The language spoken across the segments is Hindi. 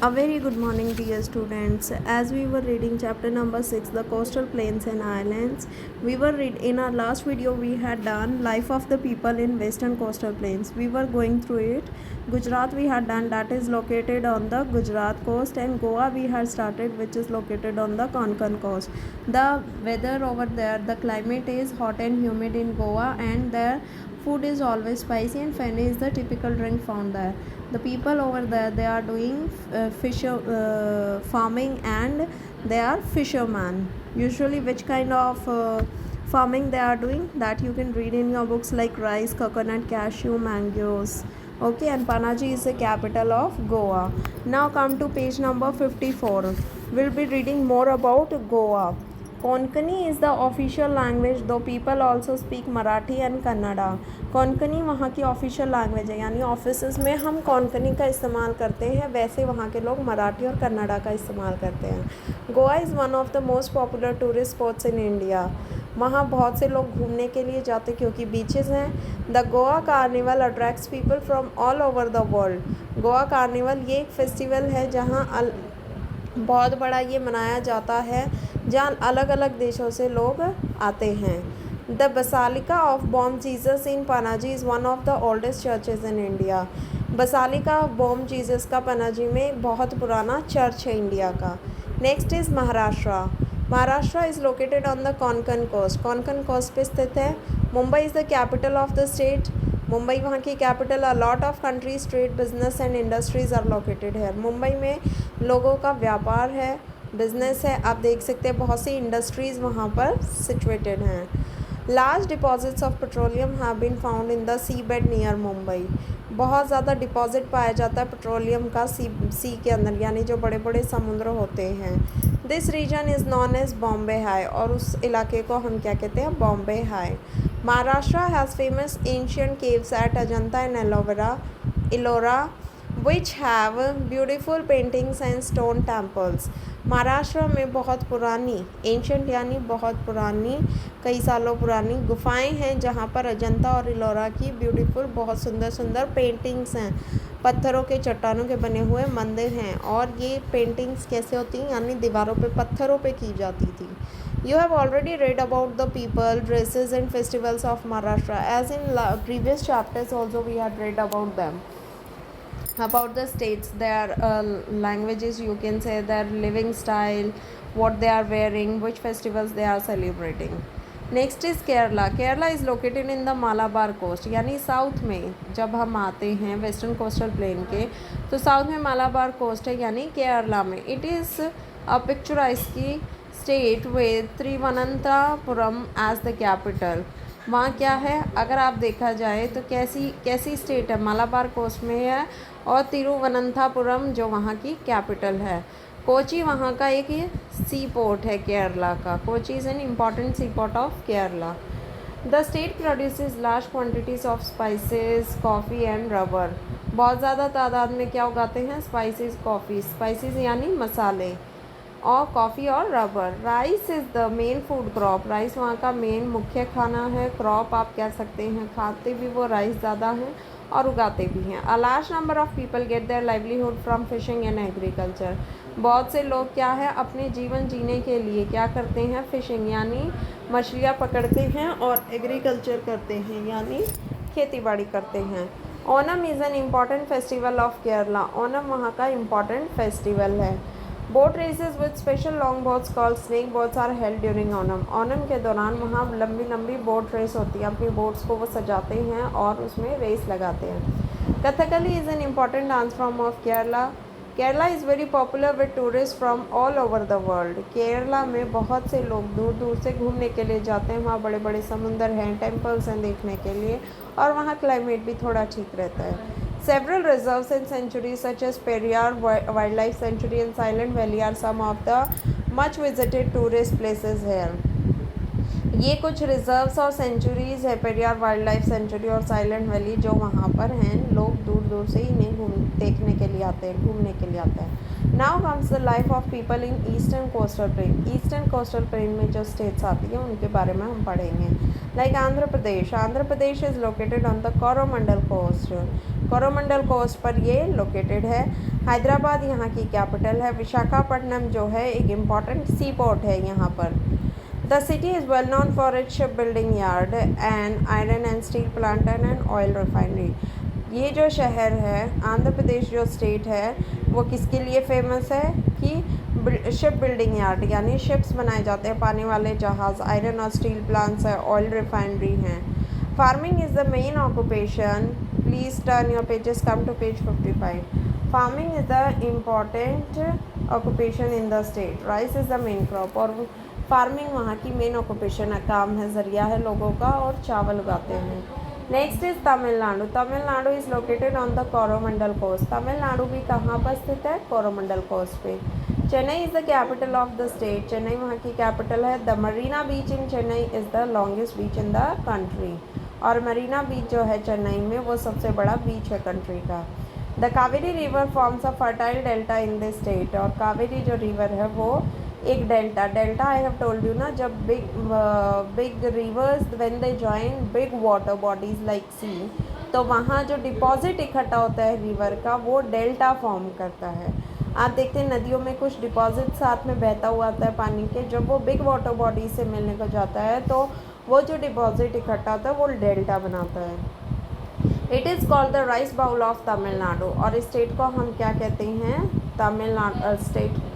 A very good morning, dear students. As we were reading chapter number 6, the coastal plains and islands, in our last video we had done life of the people in western coastal plains. We were going through it. Gujarat we had done, that is located on the Gujarat coast, and Goa we had started, which is located on the Konkan coast. The weather over there, the climate is hot and humid in Goa, and their food is always spicy, and fenny is the typical drink found there. The people over there, they are doing farming, and they are fishermen. Usually which kind of farming they are doing, that you can read in your books, like rice, coconut, cashew, mangoes. Okay, and Panaji is the capital of Goa. Now come to page number 54. We'll be reading more about Goa. Konkani is the official language, though people also speak Marathi and Kannada. Konkani वहाँ की ऑफिशियल लैंग्वेज है, यानी ऑफिस में हम कोंकणी का इस्तेमाल करते हैं, वैसे वहाँ के लोग मराठी और कन्नड़ा का इस्तेमाल करते हैं. Goa is one of the most popular tourist spots in India. वहाँ बहुत से लोग घूमने के लिए जाते क्योंकि बीचेस हैं. The Goa carnival attracts people from all over the world. Goa carnival ये एक फेस्टिवल है जहाँ बहुत बड़ा ये मनाया जाता है, जहाँ अलग अलग देशों से लोग आते हैं. The basilica of Bom Jesus in Panaji is one of the oldest churches in India. Basilica of Bom Jesus का पनाजी में बहुत पुराना चर्च है इंडिया का. Next is Maharashtra. Maharashtra is located on the Konkan coast. Konkan coast पे स्थित है. Mumbai is the capital of the state. Mumbai वहाँ की capital. A lot of countries, trade, business and industries are located है. मुंबई में लोगों का व्यापार है, बिजनेस है. आप देख सकते हैं बहुत सी इंडस्ट्रीज़ वहाँ पर सिचुएटेड हैं. Large deposits of petroleum have been found in the sea bed near Mumbai. बहुत ज़्यादा डिपॉजिट पाया जाता है पेट्रोलियम का सी के अंदर, यानी जो बड़े बड़े समुद्र होते हैं. This region is known as Bombay High, और उस इलाके को हम क्या कहते हैं, Bombay High. Maharashtra has famous ancient caves at Ajanta and Ellora which have beautiful paintings and stone temples. Maharashtra में बहुत पुरानी, एंशंट यानी बहुत पुरानी, कई सालों पुरानी गुफाएं हैं जहाँ पर अजंता और इलोरा की ब्यूटीफुल, बहुत सुंदर सुंदर पेंटिंग्स हैं. पत्थरों के, चट्टानों के बने हुए मंदिर हैं. और ये पेंटिंग्स कैसे होती हैं, यानी दीवारों पे, पत्थरों पे की जाती थी. You have already read about the people, dresses and festivals of Maharashtra. As in previous chapters also we had read about them. About the states, their languages, you can say their living style, what they are wearing, which festivals they are celebrating. Next is Kerala. Kerala is located in the Malabar coast, यानी साउथ में जब हम आते हैं वेस्टर्न कोस्टल प्लेन के, तो साउथ में मालाबार कोस्ट है, यानी केरला में. It is a picturised state with Thiruvananthapuram as the capital. वहाँ क्या है, अगर आप देखा जाए तो कैसी स्टेट है, मालाबार कोस्ट में है, और तिरुवनंतपुरम जो वहाँ की कैपिटल है. कोची वहाँ का एक सी पोर्ट है केरला का. Kochi is an important sea port of Kerala. The state produces large quantities of spices, coffee and rubber. बहुत ज़्यादा तादाद में क्या उगाते हैं, स्पाइसेस, कॉफ़ी. स्पाइसेस यानी मसाले, और कॉफ़ी और rubber. Rice is the main food crop. Rice वहाँ का मेन मुख्य खाना है. क्रॉप आप कह सकते हैं, खाते भी वो राइस ज़्यादा हैं और उगाते भी हैं. A large number of people get their livelihood from fishing and agriculture. बहुत से लोग क्या है, अपने जीवन जीने के लिए क्या करते हैं, फिशिंग यानी मछलियाँ पकड़ते हैं, और एग्रीकल्चर करते हैं यानी खेती बाड़ी करते हैं. Onam is an important festival of Kerala. Onam वहाँ का इम्पॉर्टेंट फेस्टिवल है. Boat races with special long boats called snake boats are held during Onam. Onam के दौरान वहाँ लंबी लंबी बोट रेस होती है. अपनी बोट्स को वो सजाते हैं और उसमें रेस लगाते हैं. Kathakali is an important dance form of Kerala. Kerala is very popular with tourist from all over the world. Kerala में बहुत से लोग दूर दूर से घूमने के लिए जाते हैं. वहाँ बड़े बड़े समुंदर हैं, टेम्पल्स हैं देखने के लिए, और वहाँ क्लाइमेट भी थोड़ा ठीक रहता है. Several reserves and sanctuaries such as Periyar Wildlife Sanctuary and Silent Valley are some of the much visited tourist places here. ये कुछ रिजर्व्स और सेंचुरीज़ है, पेरियार वाइल्ड लाइफ सेंचुरी और साइलेंट वैली, जो वहाँ पर हैं। लोग दूर दूर से इन्हें देखने के लिए आते हैं, घूमने के लिए आते हैं। Now comes the life of people in eastern coastal plain. Eastern coastal plain में जो स्टेट्स आती हैं उनके बारे में हम पढ़ेंगे। Like Andhra Pradesh. Andhra Pradesh is located on the Coromandel coast. Coromandel coast पर ये लोकेटेड है। हैदराबाद यहाँ की कैपिटल है। विशाखापट्टनम जो है एक इम्पॉर्टेंट सी पोर्ट है यहाँ पर। The city is well known for its shipbuilding yard and iron and steel plant and an oil refinery. ये जो शहर है, आंध्र प्रदेश जो स्टेट है, वो किसके लिए फेमस है कि शिप बिल्डिंग यार्ड यानी शिप्स बनाए जाते हैं, पानी वाले जहाज़, आयरन और स्टील प्लांट्स है, ऑयल रिफाइनरी हैं। Farming is the main occupation. Please turn your pages, come to page 55. Farming is the important occupation in the state. Rice is the main crop, और फार्मिंग वहाँ की मेन ऑक्यूपेशन है, काम है, ज़रिया है लोगों का, और चावल उगाते हैं। Next is Tamil Nadu. Tamil Nadu is located on the Coromandel coast. Tamil Nadu भी कहाँ पर स्थित है? कोरोमंडल कोस्ट पे। Chennai is the capital of the state. Chennai वहाँ की कैपिटल है। The Marina beach in Chennai is the longest beach in the country, और मरीना बीच जो है चेन्नई में वो सबसे बड़ा बीच है कंट्री का। The Kaveri river forms a fertile delta in the state, और कावेरी जो रिवर है वो एक delta I have told you ना, जब big rivers when they join big water bodies like sea, तो वहाँ जो डिपॉजिट इकट्ठा होता है रिवर का वो डेल्टा फॉर्म करता है। आप देखते हैं नदियों में कुछ डिपॉजिट साथ में बहता हुआ आता है पानी के, जब वो बिग वाटर बॉडी से मिलने को जाता है तो वो जो डिपॉजिट इकट्ठा होता है वो डेल्टा बनाता है। It is called the rice bowl of Tamil Nadu, और इस स्टेट को हम क्या कहते हैं?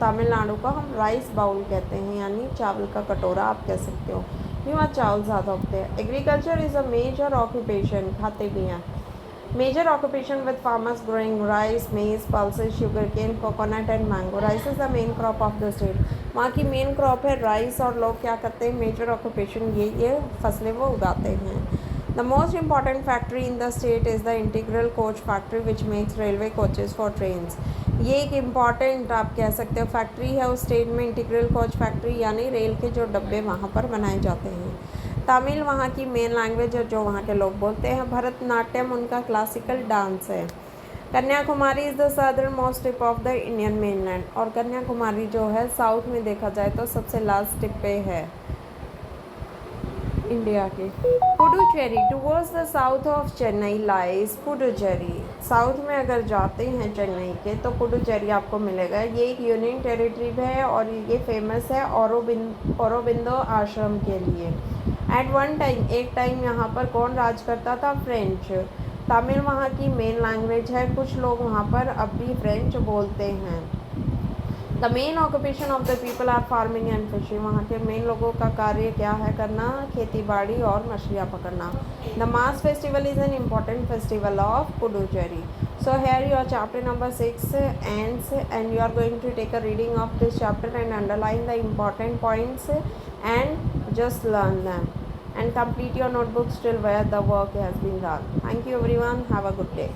तमिलनाडु को हम राइस बाउल कहते हैं, यानी चावल का कटोरा आप कह सकते हो। वहाँ चावल ज़्यादा होते हैं। Agriculture is a major occupation, खाते भी हैं। Major occupation with farmers growing rice, maize, pulses, sugar cane, coconut and mango. Rice is the main crop of the state. वहाँ की मेन क्रॉप है राइस, और लोग क्या करते हैं? मेजर ऑक्यूपेशन ये फसलें वो उगाते हैं। The most important factory in the state is the Integral Coach Factory which makes railway coaches for trains. ये एक इम्पॉर्टेंट आप कह सकते हो फैक्ट्री है उस स्टेट में, इंटीग्रल कोच फैक्ट्री, यानी रेल के जो डब्बे वहाँ पर बनाए जाते हैं। तमिल वहाँ की मेन लैंग्वेज है जो वहाँ के लोग बोलते हैं। भरतनाट्यम उनका क्लासिकल डांस है। Kanyakumari is the southern most tip of the Indian mainland, और कन्याकुमारी जो है साउथ में देखा जाए तो सबसे लास्ट टिप पे है इंडिया के। Puducherry towards the south of Chennai lies Puducherry. South में अगर जाते हैं चेन्नई के तो पुडुचेरी आपको मिलेगा। ये एक यूनियन टेरिटरी है और ये फेमस है औरोबिंदो आश्रम के लिए। एट वन टाइम, एक टाइम यहाँ पर कौन राज करता था? फ्रेंच। तमिल वहाँ की मेन लैंग्वेज है, कुछ लोग वहाँ पर अब भी फ्रेंच बोलते हैं। The main occupation of the people are farming and fishing. वहाँ के मेन लोगों का कार्य क्या है करना? खेती बाड़ी और मछलियाँ पकड़ना। The mass festival is an important festival of Puducherry. So here your chapter number 6 ends, and you are going to take a reading of this chapter and underline the important points and just learn them and complete your notebooks till where the work has been done. Thank you everyone. Have a good day.